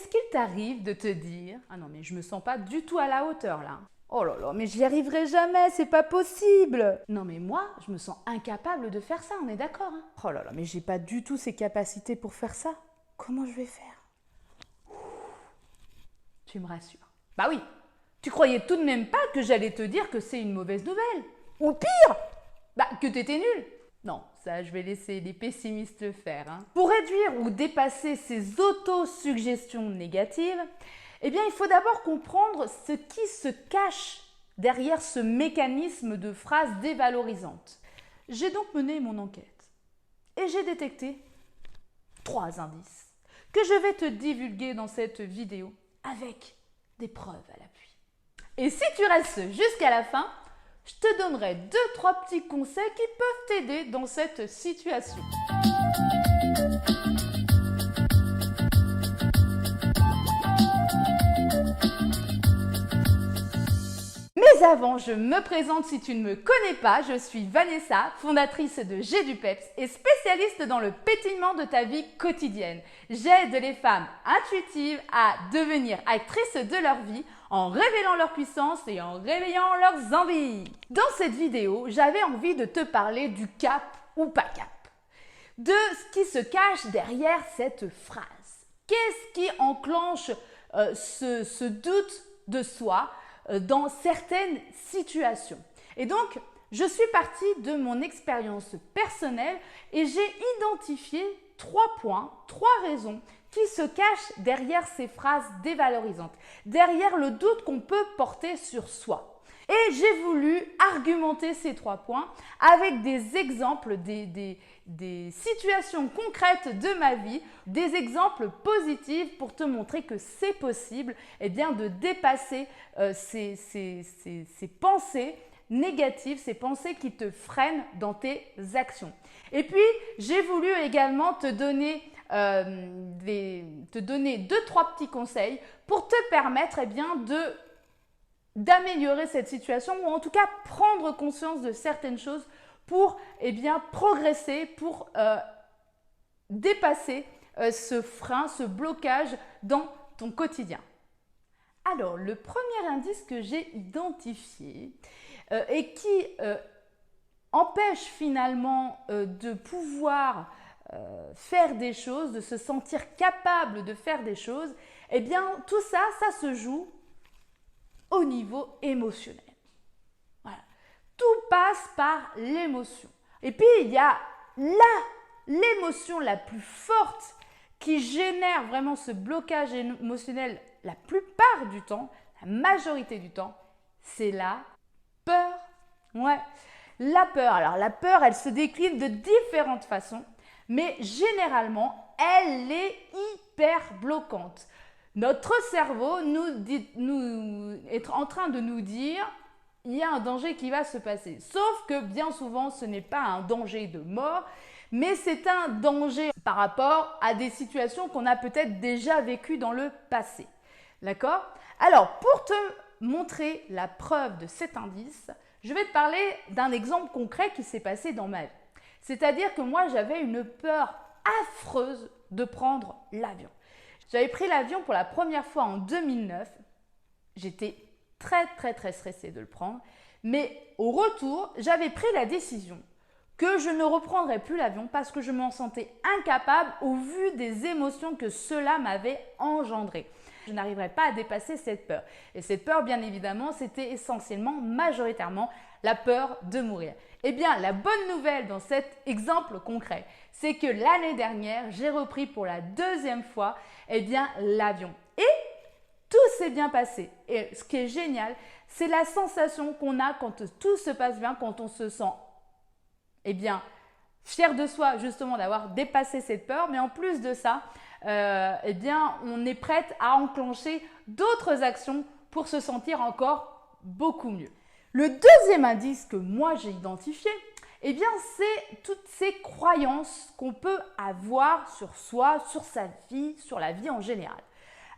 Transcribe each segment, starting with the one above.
Est-ce qu'il t'arrive de te dire « Ah non, mais je me sens pas du tout à la hauteur là. Oh là là, mais j'y arriverai jamais, c'est pas possible. Non mais moi, je me sens incapable de faire ça, on est d'accord hein. Oh là là, mais j'ai pas du tout ces capacités pour faire ça. Comment je vais faire ?» Tu me rassures. Bah oui, tu croyais tout de même pas que j'allais te dire que c'est une mauvaise nouvelle. Ou pire, que t'étais nul. Non, ça, je vais laisser les pessimistes le faire. Hein. Pour réduire ou dépasser ces autosuggestions négatives, eh bien, il faut d'abord comprendre ce qui se cache derrière ce mécanisme de phrases dévalorisantes. J'ai donc mené mon enquête et j'ai détecté 3 indices que je vais te divulguer dans cette vidéo avec des preuves à l'appui. Et si tu restes jusqu'à la fin, je te donnerai 2-3 petits conseils qui peuvent t'aider dans cette situation. Mais avant, je me présente si tu ne me connais pas, je suis Vanessa, fondatrice de J'ai du Peps et spécialiste dans le pétillement de ta vie quotidienne. J'aide les femmes intuitives à devenir actrices de leur vie en révélant leur puissance et en réveillant leurs envies. Dans cette vidéo, j'avais envie de te parler du cap ou pas cap, de ce qui se cache derrière cette phrase. Qu'est-ce qui enclenche ce doute de soi dans certaines situations? Et donc, je suis partie de mon expérience personnelle et j'ai identifié 3 points, 3 raisons qui se cachent derrière ces phrases dévalorisantes, derrière le doute qu'on peut porter sur soi. Et j'ai voulu argumenter ces 3 points avec des exemples, des situations concrètes de ma vie, des exemples positifs pour te montrer que c'est possible de dépasser ces pensées négatives, ces pensées qui te freinent dans tes actions. Et puis, j'ai voulu également te donner 2-3 petits conseils pour te permettre d'améliorer cette situation ou en tout cas prendre conscience de certaines choses pour progresser, pour dépasser ce frein, ce blocage dans ton quotidien. Alors, le premier indice que j'ai identifié et qui empêche finalement de pouvoir faire des choses, de se sentir capable de faire des choses, tout ça, ça se joue au niveau émotionnel. Voilà. Tout passe par l'émotion. Et puis, il y a l'émotion la plus forte qui génère vraiment ce blocage émotionnel la plupart du temps, la majorité du temps, c'est la peur. Ouais, la peur. Alors, la peur, elle se décline de différentes façons, mais généralement, elle est hyper bloquante. Notre cerveau est en train de nous dire « il y a un danger qui va se passer ». Sauf que bien souvent, ce n'est pas un danger de mort, mais c'est un danger par rapport à des situations qu'on a peut-être déjà vécues dans le passé. D'accord? Alors, pour te montrer la preuve de cet indice, je vais te parler d'un exemple concret qui s'est passé dans ma vie. C'est-à-dire que moi, j'avais une peur affreuse de prendre l'avion. J'avais pris l'avion pour la première fois en 2009. J'étais très stressée de le prendre. Mais au retour, j'avais pris la décision que je ne reprendrais plus l'avion parce que je m'en sentais incapable au vu des émotions que cela m'avait engendré. Je n'arriverais pas à dépasser cette peur. Et cette peur, bien évidemment, c'était essentiellement, majoritairement, la peur de mourir. Eh bien, la bonne nouvelle dans cet exemple concret, c'est que l'année dernière, j'ai repris pour la 2e fois l'avion. Et tout s'est bien passé. Et ce qui est génial, c'est la sensation qu'on a quand tout se passe bien, quand on se sent fier de soi justement d'avoir dépassé cette peur. Mais en plus de ça, on est prête à enclencher d'autres actions pour se sentir encore beaucoup mieux. Le deuxième indice que moi j'ai identifié, c'est toutes ces croyances qu'on peut avoir sur soi, sur sa vie, sur la vie en général.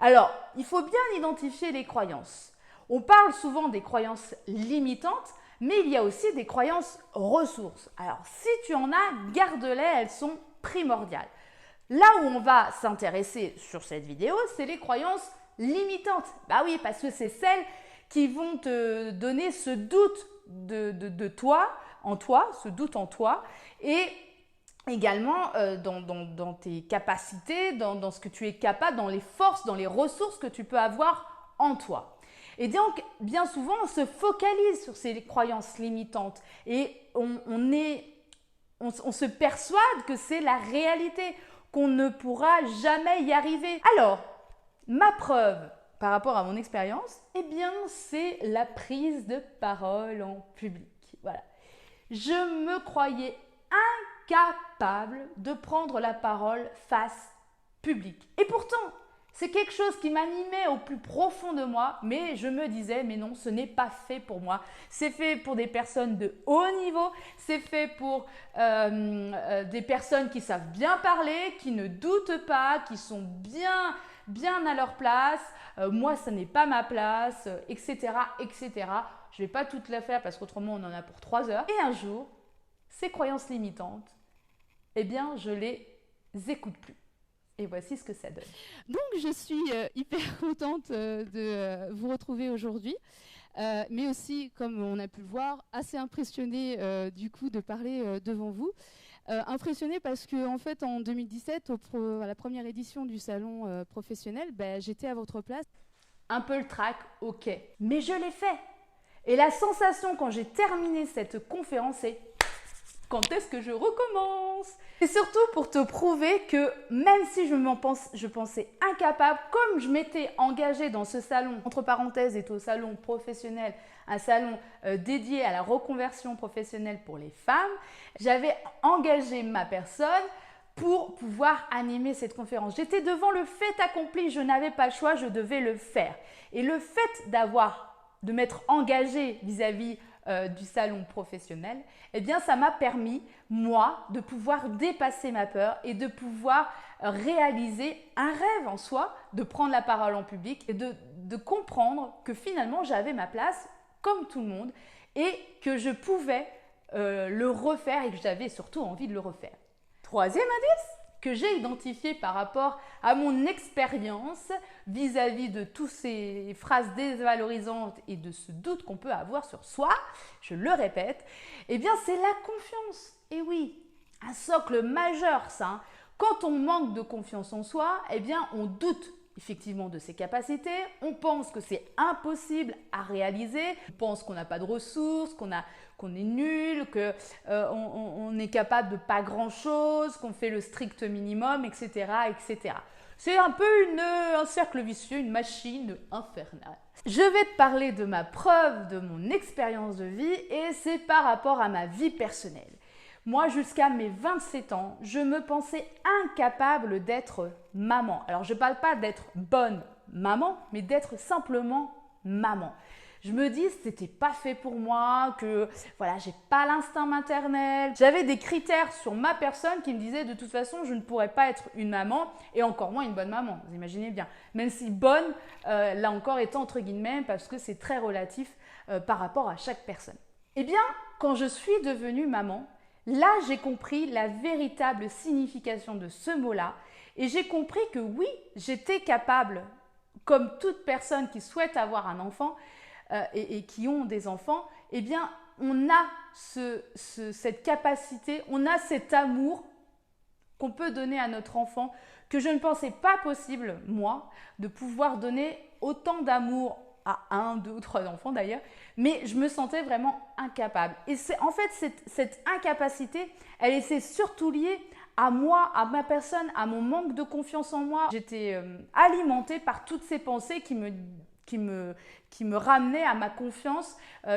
Alors, il faut bien identifier les croyances. On parle souvent des croyances limitantes, mais il y a aussi des croyances ressources. Alors, si tu en as, garde-les, elles sont primordiales. Là où on va s'intéresser sur cette vidéo, c'est les croyances limitantes. Bah oui, parce que c'est celles qui vont te donner ce doute de toi, ce doute en toi, et également dans tes capacités, dans ce que tu es capable, dans les forces, dans les ressources que tu peux avoir en toi. Et donc, bien souvent, on se focalise sur ces croyances limitantes et on se persuade que c'est la réalité, qu'on ne pourra jamais y arriver. Alors, ma preuve par rapport à mon expérience, eh bien, c'est la prise de parole en public. Voilà. Je me croyais incapable de prendre la parole face publique. Et pourtant, c'est quelque chose qui m'animait au plus profond de moi, mais je me disais, mais non, ce n'est pas fait pour moi. C'est fait pour des personnes de haut niveau, c'est fait pour des personnes qui savent bien parler, qui ne doutent pas, qui sont bien à leur place. Moi, ce n'est pas ma place, etc., etc. Je ne vais pas toutes la faire parce qu'autrement, on en a pour 3 heures. Et un jour, ces croyances limitantes, eh bien, je les écoute plus. Et voici ce que ça donne. Donc, je suis hyper contente de vous retrouver aujourd'hui, mais aussi, comme on a pu le voir, assez impressionnée du coup de parler devant vous. Impressionnée parce que en fait, en 2017, à la première édition du salon professionnel, j'étais à votre place. Un peu le trac, ok. Mais je l'ai fait. Et la sensation quand j'ai terminé cette conférence, c'est quand est-ce que je recommence? C'est surtout pour te prouver que même si je pensais incapable, comme je m'étais engagée dans ce salon, entre parenthèses, est au salon professionnel, un salon dédié à la reconversion professionnelle pour les femmes, j'avais engagé ma personne pour pouvoir animer cette conférence. J'étais devant le fait accompli, je n'avais pas le choix, je devais le faire. Et le fait de m'être engagée vis-à-vis du salon professionnel, eh bien ça m'a permis, moi, de pouvoir dépasser ma peur et de pouvoir réaliser un rêve en soi, de prendre la parole en public et de comprendre que finalement j'avais ma place comme tout le monde et que je pouvais le refaire et que j'avais surtout envie de le refaire. Troisième indice que j'ai identifié par rapport à mon expérience vis-à-vis de toutes ces phrases dévalorisantes et de ce doute qu'on peut avoir sur soi, je le répète, eh bien c'est la confiance. Et oui, un socle majeur ça. Hein. Quand on manque de confiance en soi, eh bien on doute effectivement de ses capacités, on pense que c'est impossible à réaliser, on pense qu'on n'a pas de ressources, qu'on est nul, qu'on est capable de pas grand-chose, qu'on fait le strict minimum, etc. etc. C'est un peu un cercle vicieux, une machine infernale. Je vais te parler de ma preuve, de mon expérience de vie et c'est par rapport à ma vie personnelle. Moi, jusqu'à mes 27 ans, je me pensais incapable d'être maman. Alors, je ne parle pas d'être bonne maman, mais d'être simplement maman. Je me dis que c'était pas fait pour moi, que voilà, j'ai pas l'instinct maternel. J'avais des critères sur ma personne qui me disaient de toute façon, je ne pourrais pas être une maman et encore moins une bonne maman. Vous imaginez bien. Même si bonne, là encore étant entre guillemets, parce que c'est très relatif par rapport à chaque personne. Eh bien, quand je suis devenue maman, là, j'ai compris la véritable signification de ce mot-là et j'ai compris que oui, j'étais capable, comme toute personne qui souhaite avoir un enfant et qui ont des enfants, eh bien, on a cette capacité, on a cet amour qu'on peut donner à notre enfant que je ne pensais pas possible, moi, de pouvoir donner autant d'amour à 1, 2 ou 3 enfants d'ailleurs, mais je me sentais vraiment incapable. Et en fait, cette incapacité, elle était surtout liée à moi, à ma personne, à mon manque de confiance en moi. J'étais alimentée par toutes ces pensées qui me ramenaient à ma confiance,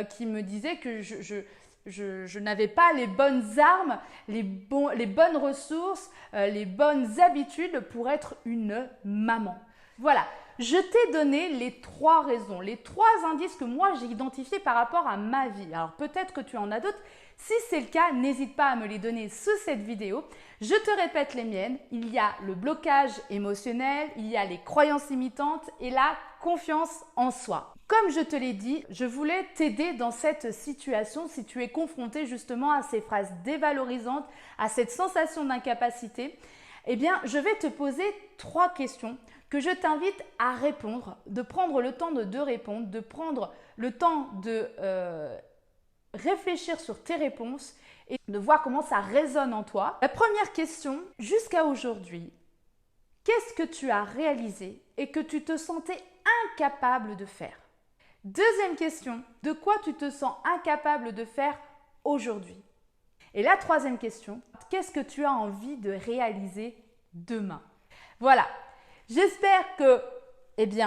qui me disaient que je n'avais pas les bonnes armes, les bonnes ressources, les bonnes habitudes pour être une maman. Voilà. Je t'ai donné les 3 raisons, les 3 indices que moi j'ai identifiés par rapport à ma vie. Alors peut-être que tu en as d'autres. Si c'est le cas, n'hésite pas à me les donner sous cette vidéo. Je te répète les miennes. Il y a le blocage émotionnel, il y a les croyances limitantes et la confiance en soi. Comme je te l'ai dit, je voulais t'aider dans cette situation si tu es confronté justement à ces phrases dévalorisantes, à cette sensation d'incapacité. Eh bien, je vais te poser 3 questions que je t'invite à répondre, de prendre le temps de répondre, de prendre le temps de réfléchir sur tes réponses et de voir comment ça résonne en toi. La première question, jusqu'à aujourd'hui, qu'est-ce que tu as réalisé et que tu te sentais incapable de faire? Deuxième question, de quoi tu te sens incapable de faire aujourd'hui? Et la troisième question, qu'est-ce que tu as envie de réaliser demain? Voilà, j'espère que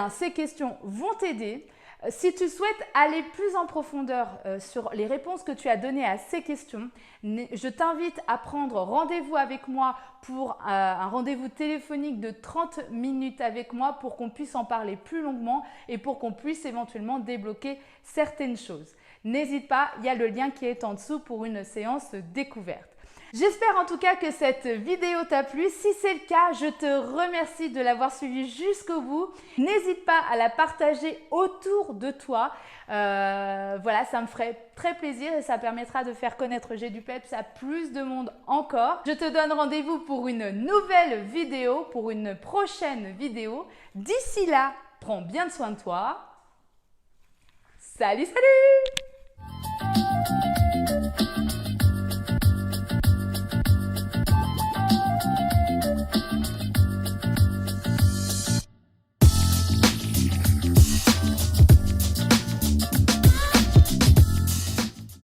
ces questions vont t'aider. Si tu souhaites aller plus en profondeur sur les réponses que tu as données à ces questions, je t'invite à prendre rendez-vous avec moi pour un rendez-vous téléphonique de 30 minutes avec moi pour qu'on puisse en parler plus longuement et pour qu'on puisse éventuellement débloquer certaines choses. N'hésite pas, il y a le lien qui est en dessous pour une séance découverte. J'espère en tout cas que cette vidéo t'a plu. Si c'est le cas, je te remercie de l'avoir suivi jusqu'au bout. N'hésite pas à la partager autour de toi. Voilà, ça me ferait très plaisir et ça permettra de faire connaître J'ai du Peps à plus de monde encore. Je te donne rendez-vous pour une nouvelle vidéo, pour une prochaine vidéo. D'ici là, prends bien soin de toi. Salut, salut!